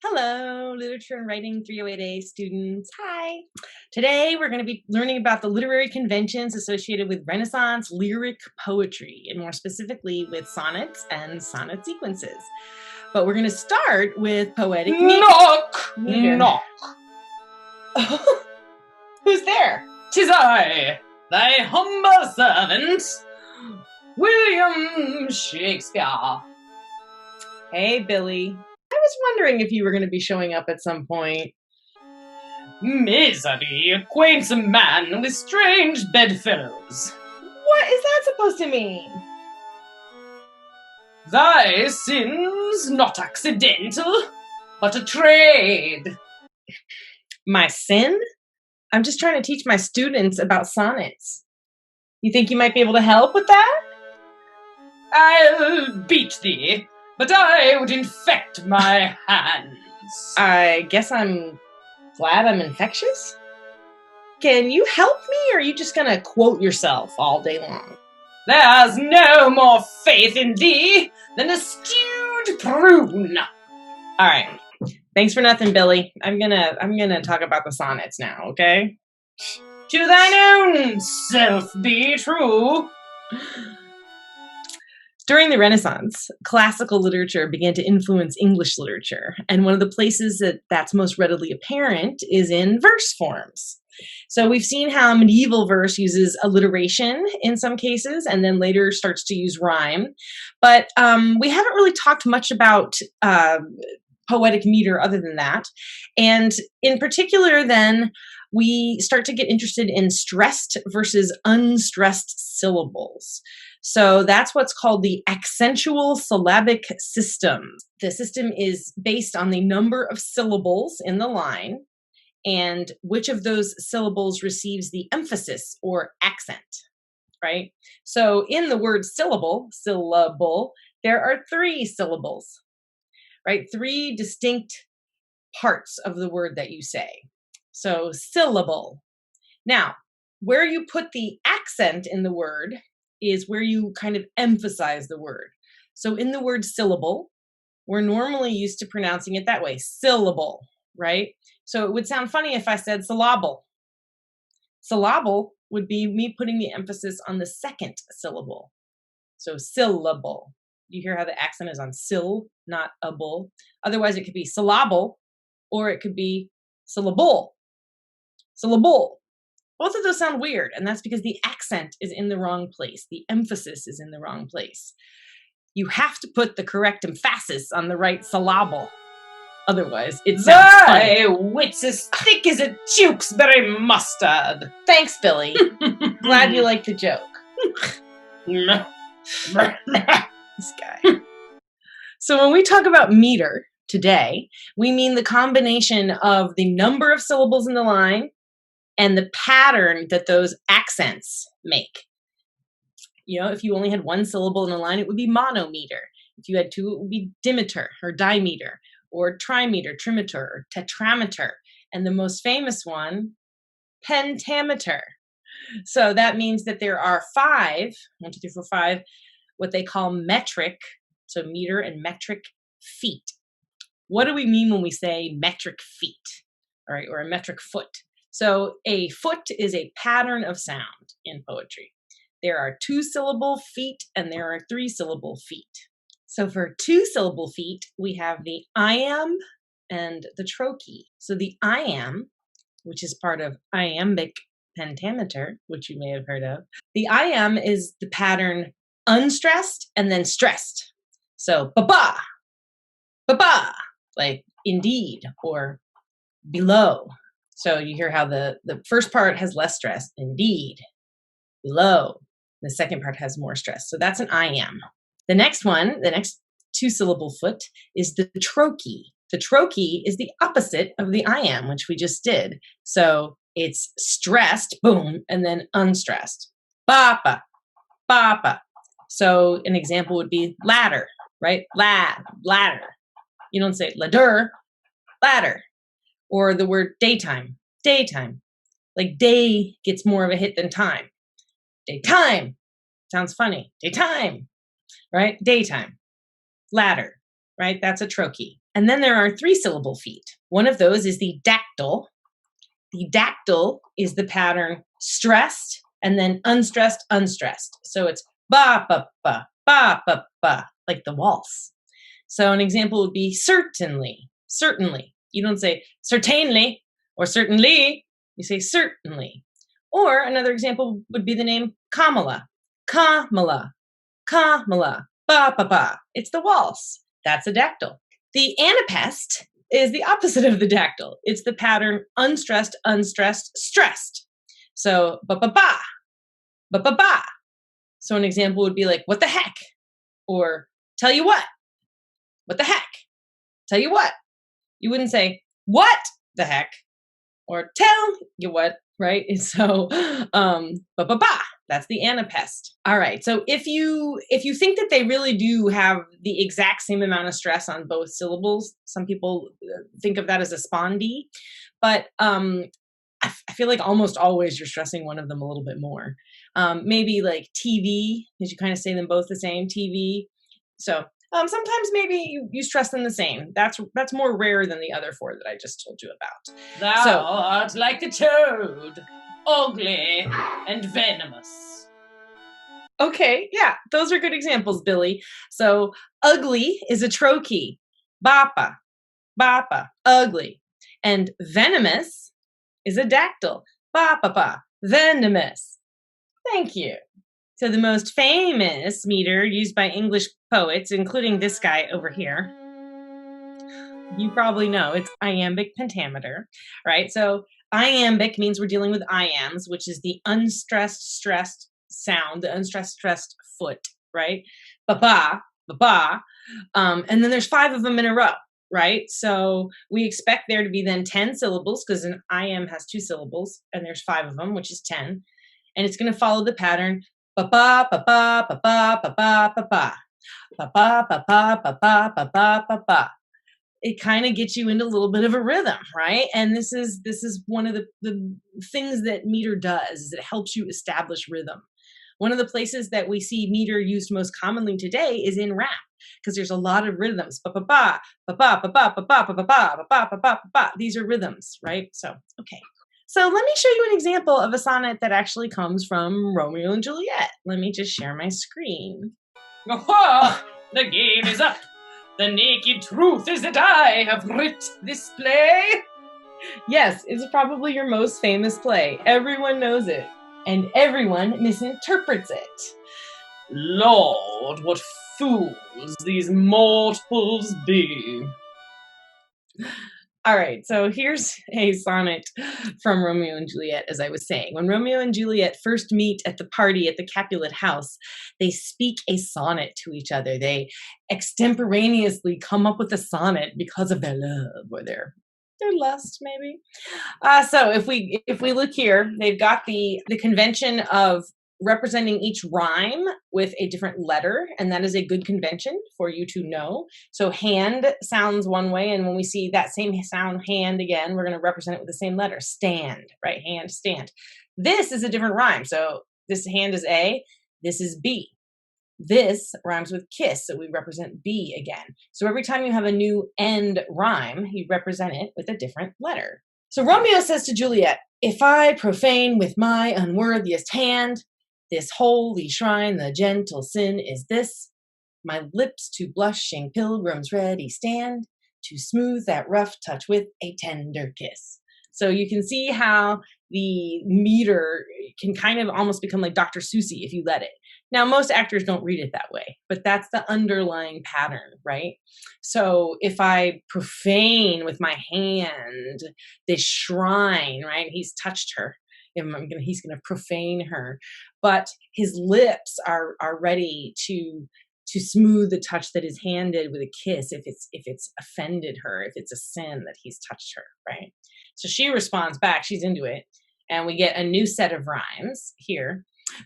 Hello, Literature and Writing 308A students. Hi. Today we're going to be learning about the literary conventions associated with Renaissance lyric poetry, and more specifically with sonnets and sonnet sequences. But we're going to start with poetic meter. Knock! Who's there? 'Tis I, thy humble servant, William Shakespeare. Hey, Billy. I was wondering if you were going to be showing up at some point. Misery acquaints a man with strange bedfellows. What is that supposed to mean? Thy sin's not accidental, but a trade. My sin? I'm just trying to teach my students about sonnets. You think you might be able to help with that? I'll beat thee, but I would infect my hands. I guess I'm glad I'm infectious. Can you help me, or are you just gonna quote yourself all day long? There's no more faith in thee than a stewed prune. All right. Thanks for nothing, Billy. I'm gonna talk about the sonnets now, okay? To thine own self be true. During the Renaissance, classical literature began to influence English literature, and one of the places that's most readily apparent is in verse forms. So we've seen how medieval verse uses alliteration in some cases, and then later starts to use rhyme. But we haven't really talked much about poetic meter other than that. And in particular, then, we start to get interested in stressed versus unstressed syllables. So that's what's called the accentual syllabic system. The system is based on the number of syllables in the line and which of those syllables receives the emphasis or accent, right? So in the word syllable, there are 3 syllables, right? 3 distinct parts of the word that you say. So syllable. Now, where you put the accent in the word is where you kind of emphasize the word. So in the word syllable, we're normally used to pronouncing it that way, syllable, right? So it would sound funny if I said syllable. Syllable would be me putting the emphasis on the second syllable. So syllable. You hear how the accent is on syll, not able. Otherwise, it could be syllable, or it could be syllable. Syllable. Both of those sound weird, and that's because the accent is in the wrong place. The emphasis is in the wrong place. You have to put the correct emphasis on the right syllable. Otherwise, it sounds funny. Thy wit's as thick as a Tewksbury mustard. Thanks, Billy. Glad you liked the joke. This guy. So when we talk about meter today, we mean the combination of the number of syllables in the line and the pattern that those accents make. You know, if you only had 1 syllable in a line, it would be monometer. If you had 2, it would be dimeter or dimeter or trimeter, trimeter, or tetrameter. And the most famous one, pentameter. So that means that there are 5, 1, 2, 3, 4, 5, what they call metric, so meter and metric feet. What do we mean when we say metric feet, all right, or a metric foot? So a foot is a pattern of sound in poetry. There are 2-syllable feet and there are 3-syllable feet. So for 2-syllable feet, we have the iamb and the trochee. So the iamb, which is part of iambic pentameter, which you may have heard of. The iamb is the pattern unstressed and then stressed. So ba-ba, ba-ba, like indeed or below. So you hear how the first part has less stress, indeed, below. The second part has more stress. So that's an iamb. The next one, the next 2-syllable foot is the trochee. The trochee is the opposite of the iamb, which we just did. So it's stressed, boom, and then unstressed. Ba-ba, ba-ba. So an example would be ladder, right? Ladder. You don't say ladder, ladder. Or the word daytime, daytime. Like day gets more of a hit than time. Daytime. Sounds funny. Daytime, right? Daytime. Ladder, right? That's a trochee. And then there are 3-syllable feet. One of those is the dactyl. The dactyl is the pattern stressed and then unstressed, unstressed. So it's ba, ba, ba, ba, ba, ba, like the waltz. So an example would be certainly, certainly. You don't say certainly or certainly, you say certainly. Or another example would be the name Kamala. Kamala, Kamala, ba, ba, ba. It's the waltz. That's a dactyl. The anapest is the opposite of the dactyl. It's the pattern unstressed, unstressed, stressed. So ba, ba, ba, ba, ba, ba. So an example would be like, what the heck? Or tell you what the heck? Tell you what. You wouldn't say, what the heck? Or tell you what, right? And so, ba, ba, ba. That's the anapest. All right. So if you think that they really do have the exact same amount of stress on both syllables, some people think of that as a spondee, but I feel like almost always you're stressing one of them a little bit more. Maybe like TV, because you kind of say them both the same, TV. So sometimes maybe you stress them the same. That's more rare than the other 4 that I just told you about. Thou art like the toad, ugly and venomous. Okay, yeah, those are good examples, Billy. So ugly is a trochee. Bapa, bapa, ugly. And venomous is a dactyl. Bapa, ba, venomous. Thank you. So the most famous meter used by English poets, including this guy over here, you probably know, it's iambic pentameter, right? So iambic means we're dealing with iambs, which is the unstressed, stressed sound, the unstressed, stressed foot, right? Ba-ba, ba-ba. And then there's 5 of them in a row, right? So we expect there to be then 10 syllables because an iamb has 2 syllables and there's 5 of them, which is 10. And it's going to follow the pattern ba-ba, ba-ba, ba-ba, ba-ba, ba-ba. Ba-ba, ba-ba, ba-ba, ba-ba, ba-ba. It kind of gets you into a little bit of a rhythm, right? And this is one of the things that meter does, is it helps you establish rhythm. One of the places that we see meter used most commonly today is in rap, because there's a lot of rhythms. Ba ba ba ba ba ba ba ba ba ba ba ba ba ba ba ba. These are rhythms, right? So okay. So let me show you an example of a sonnet that actually comes from Romeo and Juliet. Let me just share my screen. Oh, the game is up. The naked truth is that I have writ this play. Yes, it's probably your most famous play. Everyone knows it, and everyone misinterprets it. Lord, what fools these mortals be. All right, so here's a sonnet from Romeo and Juliet, as I was saying. When Romeo and Juliet first meet at the party at the Capulet house, they speak a sonnet to each other. They extemporaneously come up with a sonnet because of their love or their lust, maybe. So if we look here, they've got the convention of representing each rhyme with a different letter, and that is a good convention for you to know. So hand sounds one way, and when we see that same sound hand again, we're going to represent it with the same letter. Stand, right? Hand, stand. This is a different rhyme. So this hand is A, this is B. This rhymes with kiss, so we represent B again. So every time you have a new end rhyme, you represent it with a different letter. So Romeo says to Juliet, if I profane with my unworthiest hand this holy shrine, the gentle sin is this, my lips to blushing pilgrims ready stand, to smooth that rough touch with a tender kiss. So you can see how the meter can kind of almost become like Dr. Seussy if you let it. Now, most actors don't read it that way, but that's the underlying pattern, right? So if I profane with my hand this shrine, right? He's touched her. He's going to profane her, but his lips are ready to smooth the touch that is handed with a kiss if it's offended her, if it's a sin that he's touched her, right? So she responds back, she's into it, and we get a new set of rhymes here.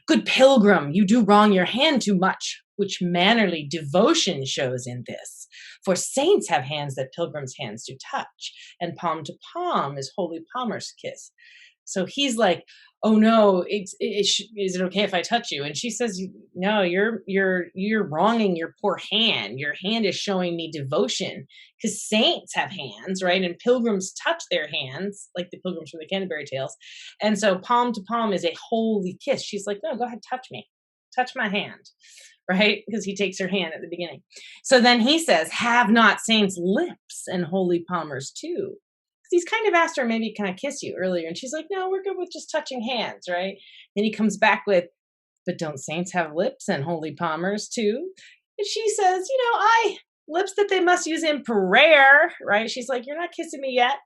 Good pilgrim, you do wrong your hand too much, which mannerly devotion shows in this. For saints have hands that pilgrims' hands do touch, and palm to palm is holy palmer's kiss. So he's like, "Oh no, is it okay if I touch you?" And she says, "No, you're wronging your poor hand. Your hand is showing me devotion, because saints have hands, right? And pilgrims touch their hands, like the pilgrims from the Canterbury Tales. And so palm to palm is a holy kiss." She's like, "No, go ahead, touch me, touch my hand." Right? Because he takes her hand at the beginning. So then he says, "Have not saints lips and holy palmers too?" He's kind of asked her, maybe, "Can I kiss you?" earlier. And she's like, "No, we're good with just touching hands," right? Then he comes back with, "But don't saints have lips and holy palmers too?" And she says, "I lips that they must use in prayer," right? She's like, "You're not kissing me yet."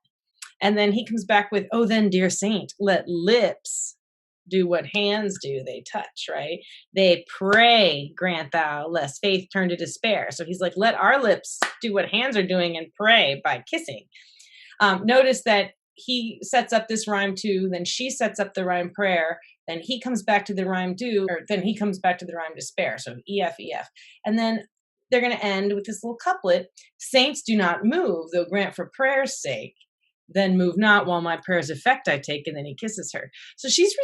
And then he comes back with, "Oh, then, dear saint, let lips do what hands do, they touch," right? "They pray, grant thou, lest faith turn to despair." So he's like, let our lips do what hands are doing and pray by kissing. Notice that he sets up this rhyme too, then she sets up the rhyme prayer, then he comes back to the rhyme do, or then he comes back to the rhyme despair. So EF, EF. And then they're going to end with this little couplet: "Saints do not move, though grant for prayer's sake. Then move not while my prayer's effect I take." And then he kisses her. So she's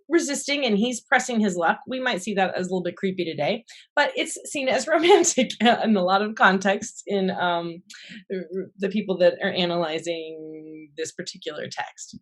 resisting and he's pressing his luck. We might see that as a little bit creepy today, but it's seen as romantic in a lot of contexts in the people that are analyzing this particular text.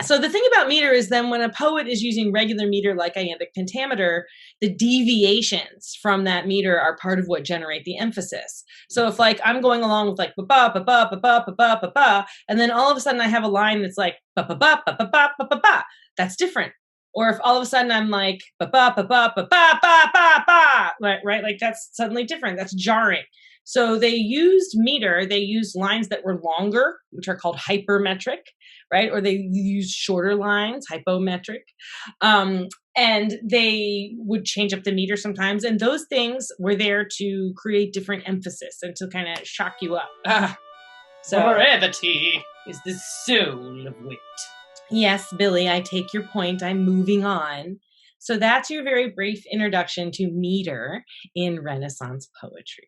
So the thing about meter is, then when a poet is using regular meter like iambic pentameter, the deviations from that meter are part of what generate the emphasis. So if, like, I'm going along with like ba ba ba ba ba ba ba ba ba ba, and then all of a sudden I have a line that's like ba ba ba ba ba ba ba ba ba, that's different. Or if all of a sudden I'm like ba ba ba ba ba ba ba ba ba, right, like that's suddenly different. That's jarring. So they used meter. They used lines that were longer, which are called hypermetric, right? Or they use shorter lines, hypometric. And they would change up the meter sometimes. And those things were there to create different emphasis and to kind of shock you up. So brevity is the soul of wit. Yes, Billy, I take your point. I'm moving on. So that's your very brief introduction to meter in Renaissance poetry.